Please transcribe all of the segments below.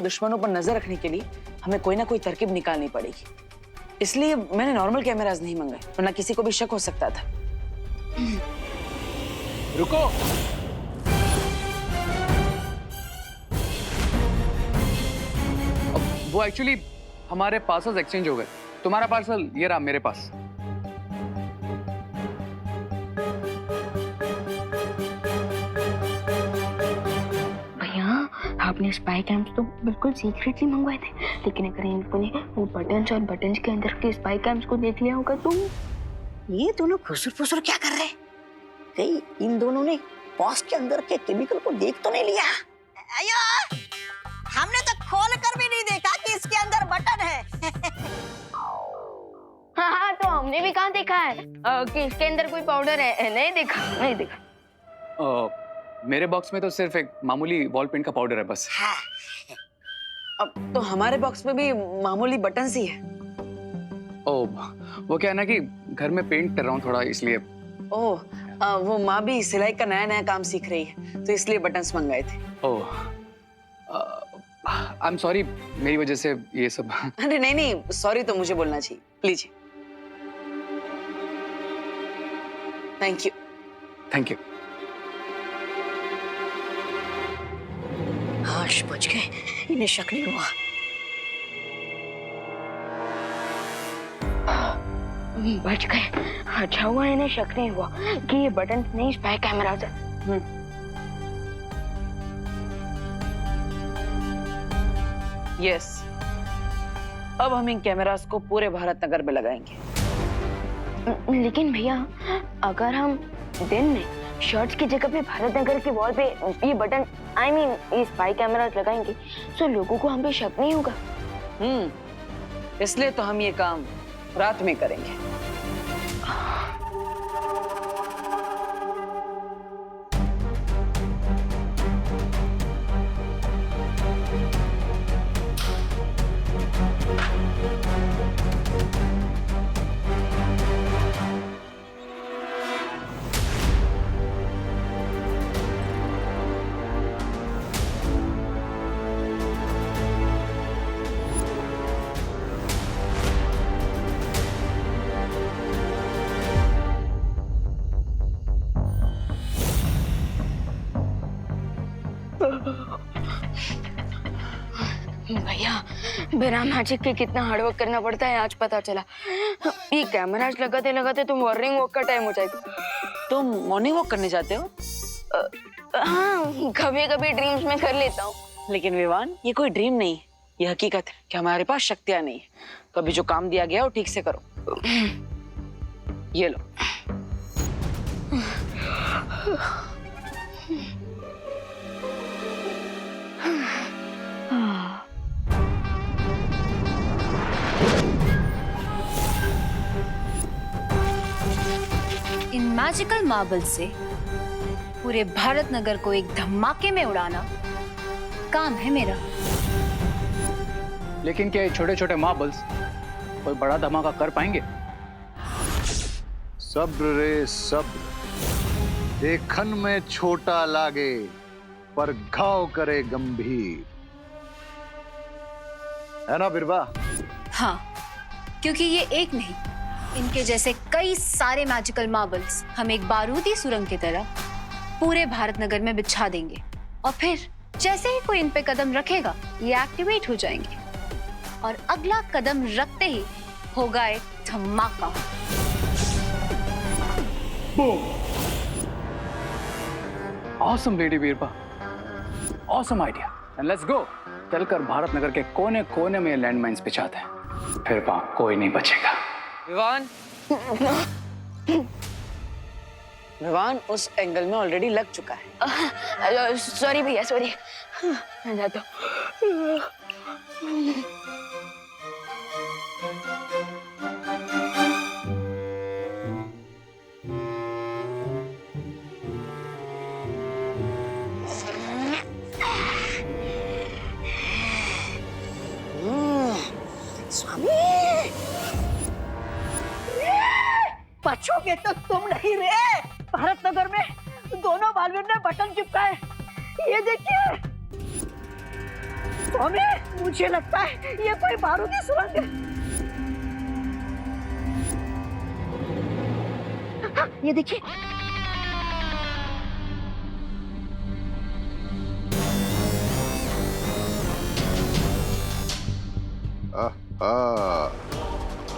दुश्मनों पर नजर रखने के लिए हमें कोई ना कोई तरकीब निकालनी पड़ेगी। इसलिए मैंने नॉर्मल कैमरास नहीं मंगाए, वरना किसी को भी शक हो सकता था। रुको। वो एक्चुअली हमारे पार्सल्स एक्सचेंज हो गए। तुम्हारा पार्सल ये रहा मेरे पास। आपने स्पाई कैम्स तो बिल्कुल सीक्रेटली मंगवाए थे, लेकिन अगर इन लोगों ने वो बटन्स और बटन्स के अंदर के स्पाई कैम्स को देख लिया होगा तो ये दोनों फुसुर फुसुर क्या कर रहे हैं? कहीं इन दोनों ने बॉस के अंदर के केमिकल को देख तो नहीं लिया? अयो, हमने तो खोल कर भी नहीं देखा कि इसके अंदर बटन है। हाँ, तो हमने भी कहाँ देखा है कि इसके अंदर कोई पाउडर है? नहीं देखा। मेरे बॉक्स में तो सिर्फ एक मामूली वॉल पेंट का पाउडर है बस। हाँ। अब तो हमारे बॉक्स में भी मामूली बटन ही है। ओ, वो क्या है ना कि घर में पेंट कर रहा हूँ थोड़ा, इसलिए। ओह, वो माँ भी सिलाई का नया नया काम सीख रही है, तो इसलिए बटन्स मंगाए थे। ओह, आई एम सॉरी, मेरी वजह से ये सब। अरे नहीं, सॉरी तो मुझे बोलना चाहिए। लीजिए। Thank you. Thank you. हाश बच गए, इन्हें शक नहीं हुआ। बच गए। अच्छा हुआ इन्हें शक नहीं हुआ कि ये बटन नहीं स्पाई कैमरा है। यस, अब हम इन कैमरास को पूरे भारत नगर में लगाएंगे। लेकिन भैया, अगर हम दिन में शर्ट्स की जगह पे भारत नगर की वॉल पे ये बटन ये स्पाई कैमरास लगाएंगे तो लोगों को हम पे शक नहीं होगा। इसलिए तो हम ये काम रात में करेंगे। भैया, बिना मैजिक के कितना हार्डवर्क करना पड़ता है आज पता चला। ये कैमरास लगाते लगाते तो मॉर्निंग वॉक का टाइम हो जाएगा। तुम मॉर्निंग वॉक करने जाते हो? हाँ, कभी कभी ड्रीम्स में कर लेता हूँ। लेकिन विवान, ये कोई ड्रीम नहीं, ये हकीकत है कि हमारे पास शक्तियां नहीं है। तो अभी जो काम दिया गया है वो ठीक से करो। ये लो। इन मैजिकल मार्बल से पूरे भारत नगर को एक धमाके में उड़ाना काम है मेरा। लेकिन क्या ये छोटे छोटे मार्बल्स कोई बड़ा धमाका कर पाएंगे? सब्र रे सब्र, देखन में छोटा लागे पर घाव करे गंभीर, है ना बिरबा? हाँ, क्योंकि ये एक नहीं, इनके जैसे कई सारे मैजिकल मार्बल्स हम एक बारूदी सुरंग की तरह पूरे भारत नगर में बिछा देंगे और फिर जैसे ही कोई इन पे कदम रखेगा ये एक्टिवेट हो जाएंगे और अगला कदम रखते ही होगा एक धमाका। Awesome lady Birbal, awesome idea, and let's go. चलकर भारत नगर के कोने कोने में लैंडमाइंस बिछाते हैं, फिर वहां कोई नहीं बचेगा। विवान, विवान उस एंगल में ऑलरेडी लग चुका है। सॉरी भैया, सॉरी। मैं जाता हूँ। बचोगे तो तुम नहीं रे। भारत नगर में दोनों बालवीर ने बटन चिपकाए, ये देखिए। स्वामी, मुझे लगता है ये कोई बारूदी सुरंग है। हाँ, ये देखिए।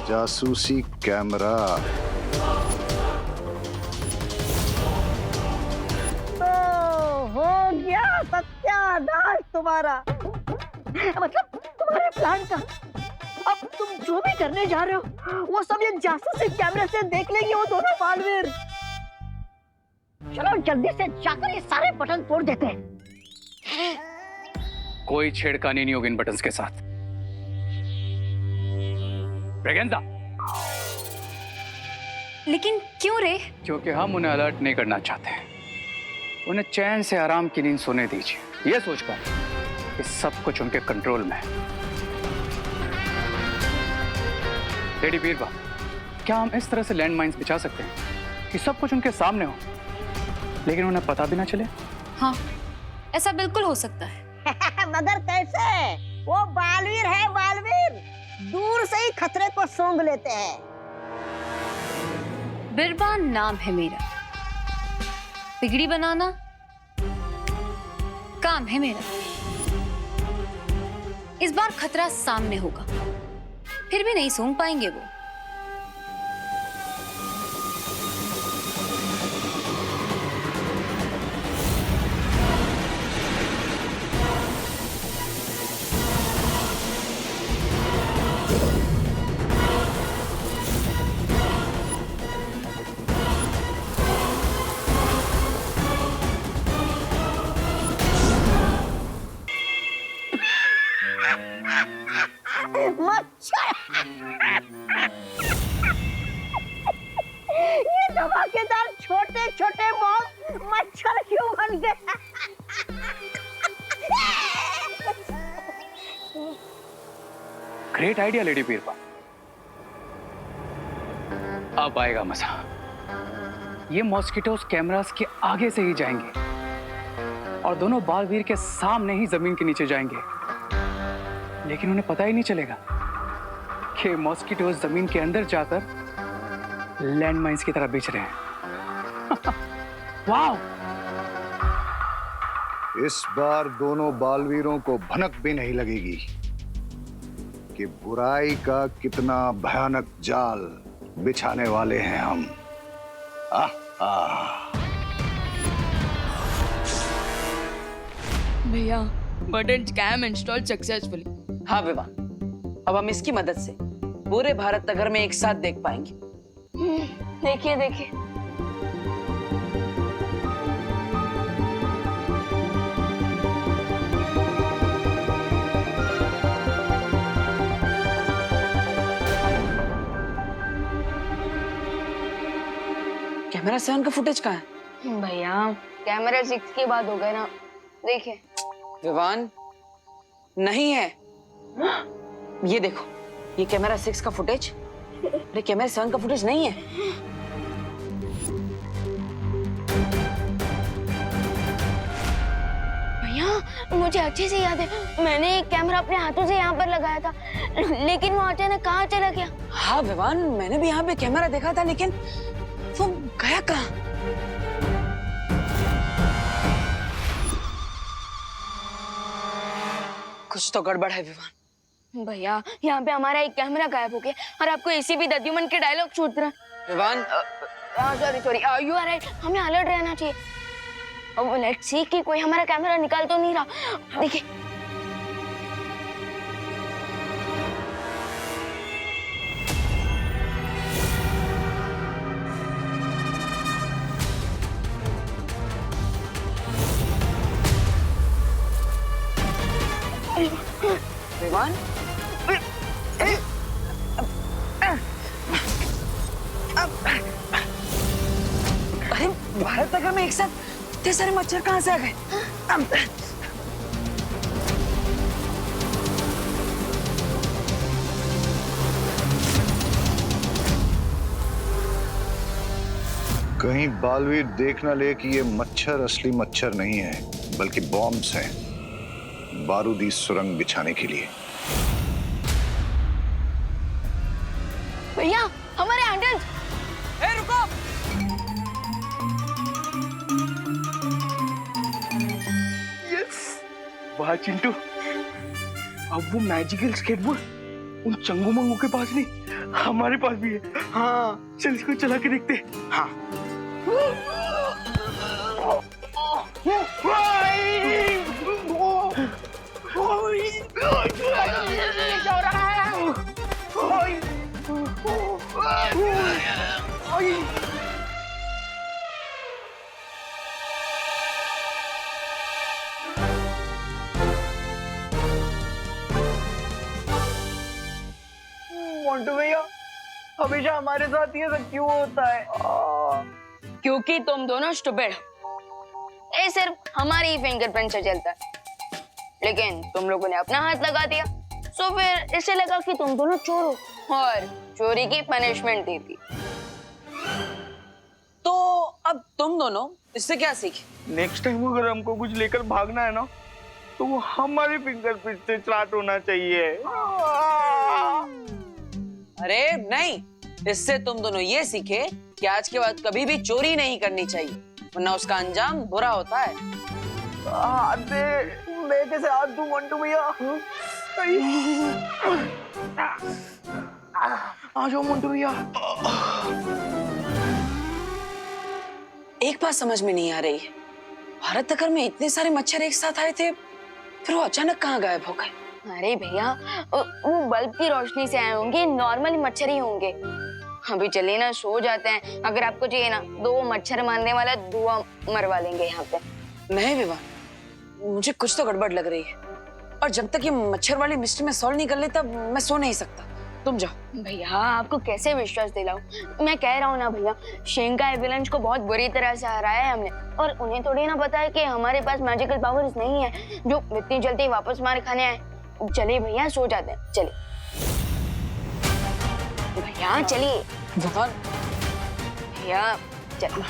जासूसी कैमरा। तो हो गया सत्यानाश तुम्हारा, मतलब तुम्हारे प्लान का। अब तुम जो भी करने जा रहे हो वो सब ये जासूसी कैमरे से देख लेंगे वो दोनों बालवीर। चलो जल्दी से जाकर ये सारे बटन तोड़ देते हैं। कोई छेड़खानी नहीं होगी इन बटन्स के साथ। ब्रेगेंजा, लेकिन क्यों रे? क्योंकि हम उन्हें अलर्ट नहीं करना चाहते। उन्हें चैन से आराम की नींद सोने दीजिए, ये सोचकर कि सब कुछ उनके कंट्रोल में है। लेडी बीरबा, क्या हम इस तरह से लैंड माइन्स बिछा सकते हैं कि सब कुछ उनके सामने हो लेकिन उन्हें पता भी ना चले? हाँ, ऐसा बिल्कुल हो सकता है। मगर कैसे? वो बालवीर है, बालवीर दूर से ही खतरे को सूंघ लेते हैं। बिरबा नाम है मेरा, बिगड़ी बनाना काम है मेरा। इस बार खतरा सामने होगा, फिर भी नहीं सूंघ पाएंगे वो। ये धमाकेदार छोटे छोटे बॉम्ब मच्छर क्यों बन गए? Great idea lady Birbal. अब आएगा मजा। ये मॉस्किटोस कैमरास के आगे से ही जाएंगे और दोनों बालवीर के सामने ही जमीन के नीचे जाएंगे, लेकिन उन्हें पता ही नहीं चलेगा कि मॉस्किटोस जमीन के अंदर जाकर लैंड माइन्स की तरह बिछ रहे हैं। वाह! इस बार दोनों बालवीरों को भनक भी नहीं लगेगी कि बुराई का कितना भयानक जाल बिछाने वाले हैं हम। भैया, बटन कैम इंस्टॉल सक्सेसफुली। हाँ विवान, अब हम इसकी मदद से पूरे भारत नगर में एक साथ देख पाएंगे। देखिए देखिए, कैमरा 7 का फुटेज कहाँ है? भैया कैमरा 6 की बात हो गई ना, देखिए। विवान, नहीं है। ये देखो, ये कैमरा 6 का फुटेज, अरे कैमरा 7 का फुटेज नहीं है। भैया मुझे अच्छे से याद है, मैंने एक कैमरा अपने हाथों से यहाँ पर लगाया था, लेकिन वो अचानक कहाँ चला गया? हाँ विवान, मैंने भी यहाँ पे कैमरा देखा था, लेकिन वो गया कहाँ? कुछ तो गड़बड़ है विवान। भैया यहाँ पे हमारा एक कैमरा गायब हो गया और आपको इसी भी दद्युमन के डायलॉग छूट रहा है। Vivaan, sorry, you are right, हमें अलर्ट रहना चाहिए। अब लेट्स सी कि कोई हमारा कैमरा निकाल तो नहीं रहा। देखिए, विवान, अरे भारत नगर में एक साथ इतने सारे मच्छर कहाँ से आ गए? कहीं बालवीर देख ना ले कि ये मच्छर असली मच्छर नहीं है, बल्कि बॉम्ब्स हैं। बारूदी सुरंग बिछाने के लिए। भैया हमारे हैंडल। ए रुको, वाह चिंटू, अब वो मैजिकल स्केटबोर्ड उन चंगू मंगू के पास नहीं, हमारे पास भी है। हाँ चल इसको चला के देखते हैं। हाँ मोंटू भैया, हमेशा हमारे साथ ये सब क्यों होता है? क्योंकि तुम दोनों स्टूपिड हो। ये सिर्फ हमारी फिंगरप्रिंट से चलता है, लेकिन तुम लोगों ने अपना हाथ लगा दिया, सो फिर इससे लगा कि तुम दोनों चोर हो और चोरी की पनिशमेंट दी थी। तो अब तुम दोनों इससे क्या सीखे? नेक्स्ट टाइम अगर हमको कुछ लेकर भागना है ना, तो वो हमारे फिंगरप्रिंट से स्टार्ट होना चाहिए। अरे नहीं, इससे तुम दोनों ये सीखे कि आज के बाद कभी भी चोरी नहीं करनी चाहिए, वरना उसका अंजाम बुरा होता है। हाथ दे, मैं कैसे हाथ दूं मंटू भैया? आ जाओ मंटू भैया। एक बात समझ में नहीं आ रही है, भारत नगर में इतने सारे मच्छर एक साथ आए थे, फिर वो अचानक कहाँ गायब हो गए? अरे भैया, वो बल्ब की रोशनी से आए होंगे, नॉर्मली मच्छर ही होंगे। अभी चलिए ना, सो जाते हैं। अगर आपको चाहिए ना, 2 मच्छर मारने वाला धुआं मरवा लेंगे यहाँ पे। नहीं विवाह, मुझे कुछ तो गड़बड़ लग रही है, और जब तक ये मच्छर वाली मिस्ट्री में सॉल्व नहीं कर लेता मैं सो नहीं सकता। तुम जाओ। भैया आपको कैसे विश्वास दिलाऊं? मैं कह रहा हूँ ना भैया, शिंका एविलेंस को बहुत बुरी तरह से हराया है हमने, और उन्हें थोड़ी ना पता है कि हमारे पास मैजिकल पावर्स नहीं है जो इतनी जल्दी वापस मार खाने आए। चलिए भैया, सो जाते हैं। चलिए भैया, चलिए भैया, चलिए।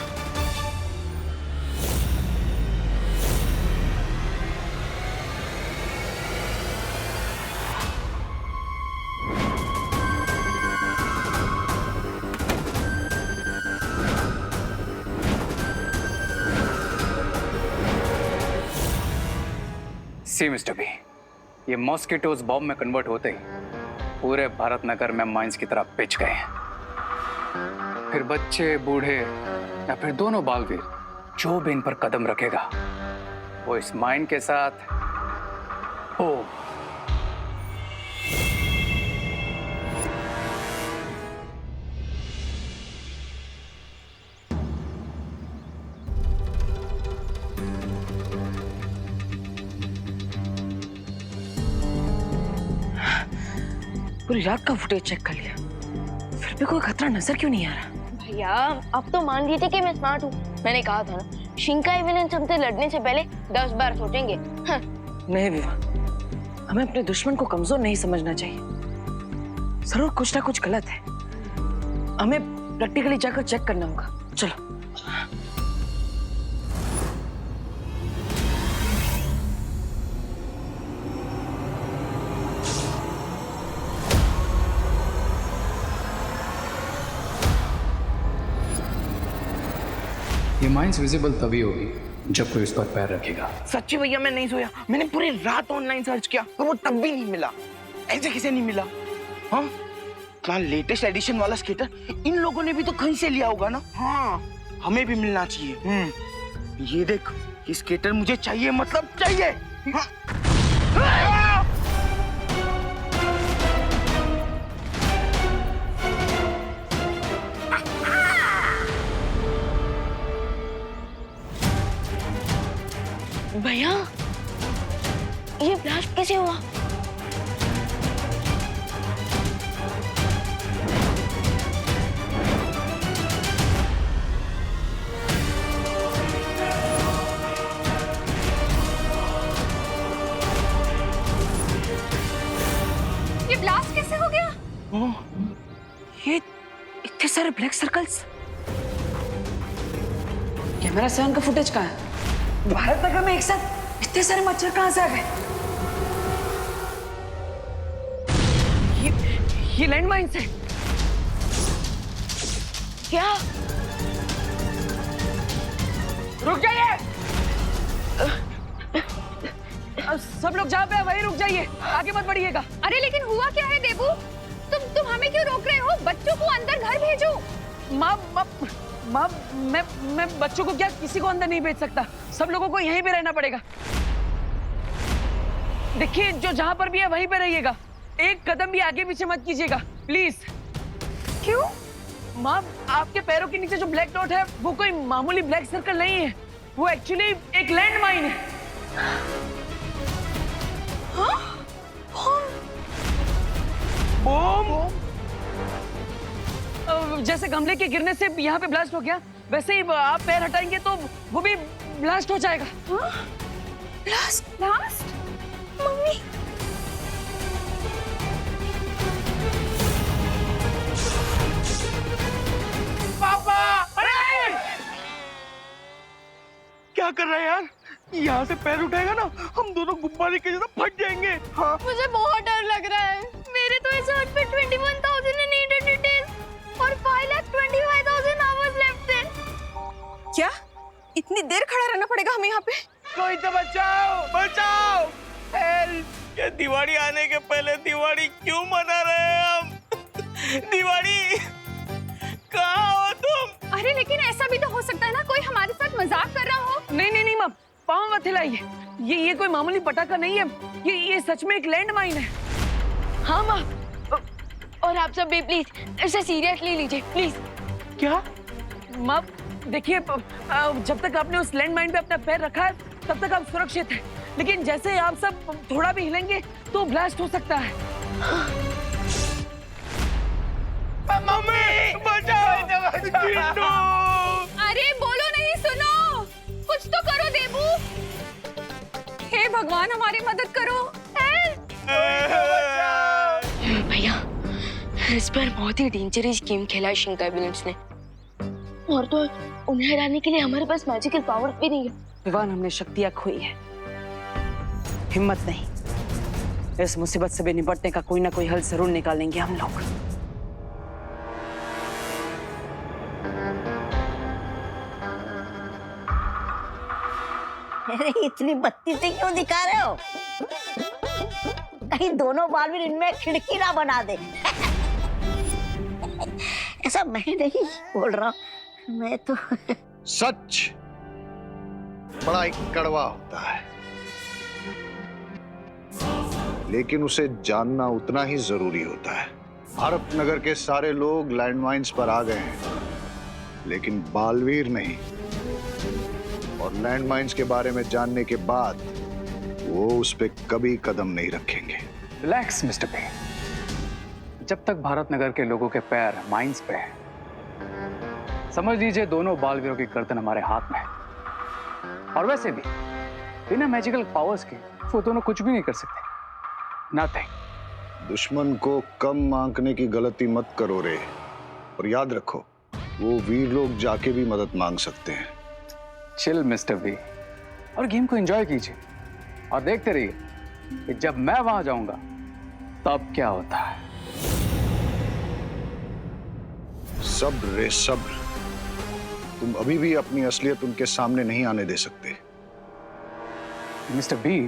सी मिस्टर बी, ये मॉस्किटोज बॉम्ब में कन्वर्ट होते ही पूरे भारत नगर में माइंस की तरह पिच गए हैं। फिर बच्चे, बूढ़े या फिर दोनों बालवीर जो भी इन पर कदम रखेगा, वो इस माइन के साथ हो। पूरी रात का फुटेज चेक कर लिया, फिर भी कोई खतरा नजर क्यों नहीं आ रहा? भैया अब तो मान लीजिए कि मैं स्मार्ट हूँ। मैंने कहा था ना, शिंका एविलेंस हमसे लड़ने से पहले 10 बार सोचेंगे। नहीं विवाह, हमें अपने दुश्मन को कमजोर नहीं समझना चाहिए। जरूर कुछ ना कुछ गलत है, हमें प्रैक्टिकली जाकर चेक करना होगा। चलो। ये माइंस विजिबल तभी होगी जब कोई उस पर पैर रखेगा। सच्ची भैया, मैं नहीं सोया। मैंने पूरी रात ऑनलाइन सर्च किया, पर वो तब भी नहीं मिला। ऐसे किसे नहीं मिला? हाँ, क्या लेटेस्ट एडिशन वाला स्केटर इन लोगों ने भी तो कहीं से लिया होगा ना। हाँ, हमें भी मिलना चाहिए। ये देख, ये स्केटर मुझे चाहिए, मतलब चाहिए। हाँ। भैया, ये ब्लास्ट कैसे हुआ? ये ब्लास्ट कैसे हो गया? ये इतने सारे ब्लैक सर्कल्स, कैमरा 7 का फुटेज कहाँ है? भारत नगर में एक साथ इतने सारे मच्छर कहाँ से आ गए? ये लैंडमाइंस है। क्या? रुक जाइए। सब लोग जहाँ पे हैं वहीं रुक जाइए, आगे मत बढ़िएगा। अरे लेकिन हुआ क्या है देबू? तुम हमें क्यों रोक रहे हो? बच्चों को अंदर घर भेजो। माँ मैं बच्चों को क्या किसी को अंदर नहीं भेज सकता। सब लोगों को यहीं पे रहना पड़ेगा। देखिए जो जहाँ पर भी है वहीं पे रहिएगा, एक कदम भी आगे पीछे मत कीजिएगा प्लीज। क्यों? माँ आपके पैरों के नीचे जो ब्लैक डॉट है वो कोई मामूली ब्लैक सर्कल नहीं है, वो एक्चुअली एक लैंड माइन है। बम। जैसे गमले के गिरने से यहाँ पे ब्लास्ट हो गया, वैसे ही आप पैर हटाएंगे तो वो भी ब्लास्ट हो जाएगा। ब्लास्ट? Mummy papa! अरे! क्या कर रहा है यार? यहाँ से पैर उठाएगा ना, हम दोनों गुब्बारे के जैसा फट जाएंगे। हाँ। मुझे बहुत डर लग रहा है। मेरे तो इस हर्ट पे 21,800 डेज और 5,25,000 आवर्स लेफ्ट है। क्या इतनी देर खड़ा रहना पड़ेगा हमें यहाँ पे? कोई तो बचाओ! हेल्प! ये दिवाली आने के पहले दिवाली क्यों मना रहे हैं हम? दिवाली कहाँ हो तुम? अरे लेकिन ऐसा भी तो हो सकता है ना, कोई हमारे साथ मजाक कर रहा हो। नहीं माँ, पाँव मत हिलाइए। ये कोई मामूली पटाखा नहीं है, ये सच में एक लैंड माइन है। हाँ माँ, और आप सब भी प्लीज इसे सीरियसली लीजिए प्लीज। क्या? माँ देखिए, जब तक आपने उस लैंड माइन पे अपना पैर रखा है तब तक आप सुरक्षित हैं, लेकिन जैसे आप सब थोड़ा भी हिलेंगे तो ब्लास्ट हो सकता है। मम्मी बचाओ! अरे बोलो नहीं, सुनो, कुछ तो करो देबू। हे भगवान हमारी मदद करो। भैया इस पर बहुत ही डेंजरस गेम खेला है शिंका विलेंस ने, और तो उन्हें हराने के लिए हमारे पास मैजिकल पावर्स भी नहीं है। विवान, हमने शक्तियां खोई है, हिम्मत नहीं। इस मुसीबत से भी निपटने का कोई ना कोई हल जरूर निकालेंगे हम लोग। अरे इतनी बत्ती से क्यों दिखा रहे हो? कहीं दोनों बालवीर इनमें खिड़की ना बना दे। ऐसा मैं नहीं बोल रहा, मैं तो सच बड़ा ही कड़वा होता है, लेकिन उसे जानना उतना ही जरूरी होता है। भारत नगर के सारे लोग लैंडमाइंस पर आ गए हैं, लेकिन बालवीर नहीं। और लैंडमाइंस के बारे में जानने के बाद वो उस पे कभी कदम नहीं रखेंगे। Relax mister B. जब तक भारत नगर के लोगों के पैर माइंस पे हैं, समझ लीजिए दोनों बालवीरों की गर्दन हमारे हाथ में है। और वैसे भी बिना मैजिकल पावर्स के वो दोनों कुछ भी नहीं कर सकते। नथिंग। दुश्मन को कम आंकने की गलती मत करो रे, और याद रखो वो वीर लोग जाके भी मदद मांग सकते हैं। चिल मिस्टर बी, और गेम को एंजॉय कीजिए और देखते रहिए कि जब मैं वहां जाऊंगा तब क्या होता है। सब्र रे सब्र, तुम अभी भी अपनी असलियत उनके सामने नहीं आने दे सकते। मिस्टर बी,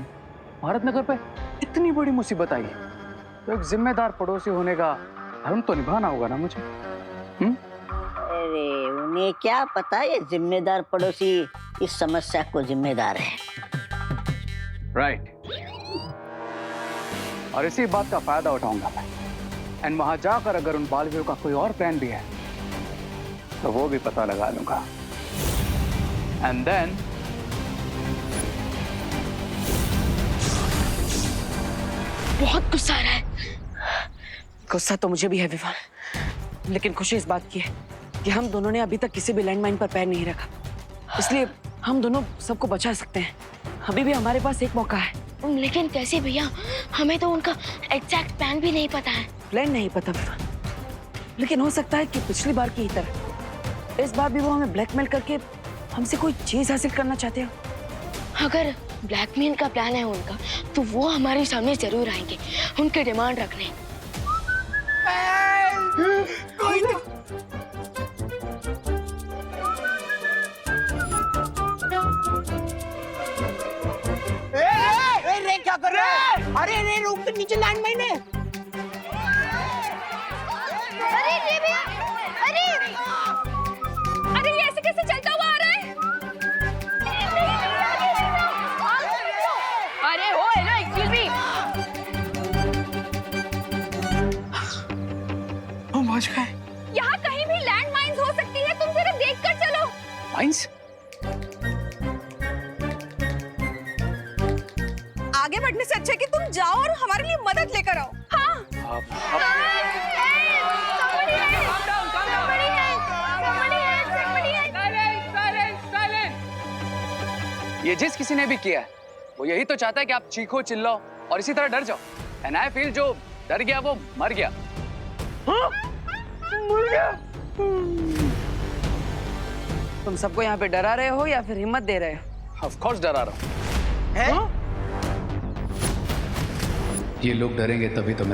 भारत नगर पे इतनी बड़ी मुसीबत आई है तो एक जिम्मेदार पड़ोसी होने का धर्म तो निभाना होगा ना मुझे। अरे उन्हें क्या पता ये जिम्मेदार पड़ोसी इस समस्या को जिम्मेदार है। राइट। और इसी बात का फायदा उठाऊंगा मैं, एंड वहां जाकर अगर उन बालवीरों का कोई और प्लान भी है तो वो भी पता लगा लूंगा। एंड देन बहुत गुस्सा आ रहा है। गुस्सा तो मुझे भी है विवान, लेकिन खुशी इस बात की है कि हम दोनों ने अभी तक किसी भी लैंडमाइन पर पैर नहीं रखा, इसलिए हम दोनों सबको बचा सकते हैं। अभी भी हमारे पास एक मौका है। लेकिन कैसे भैया, हमें तो उनका एग्जैक्ट प्लान भी नहीं पता है। प्लान नहीं पता विवान, लेकिन हो सकता है कि पिछली बार की ही तरह इस बार भी वो हमें ब्लैकमेल करके हमसे कोई चीज हासिल करना चाहते हो। अगर ब्लैकमेल का प्लान है उनका, तो वो हमारे सामने जरूर आएंगे उनके डिमांड रखने। कोई तो रे क्या कर रहा है? अरे रे रुक, तो नीचे लैंडमाइन है। अरे ये भी अरे अरे ये ऐसे कैसे चलता हुआ आ रहा है? अरे हो हेलो एक्सक्यूज मी हम पहुंच गए। यहाँ कहीं भी लैंड माइन्स हो सकती है, तुम सिर्फ देख कर चलो। माइंस? आगे बढ़ने से अच्छा है कि तुम जाओ और हमारे लिए मदद लेकर आओ। हाँ। ये जिस किसी ने भी किया है वो यही तो चाहता है कि आप चीखो चिल्लाओ और इसी तरह डर जाओ। एंड आई फील जो डर गया वो मर गया। तुम सबको यहाँ पे डरा रहे हो या फिर हिम्मत दे रहे हो? ऑफ कोर्स डरा रहा हूँ। हैं? ये लोग डरेंगे तभी तो मेरा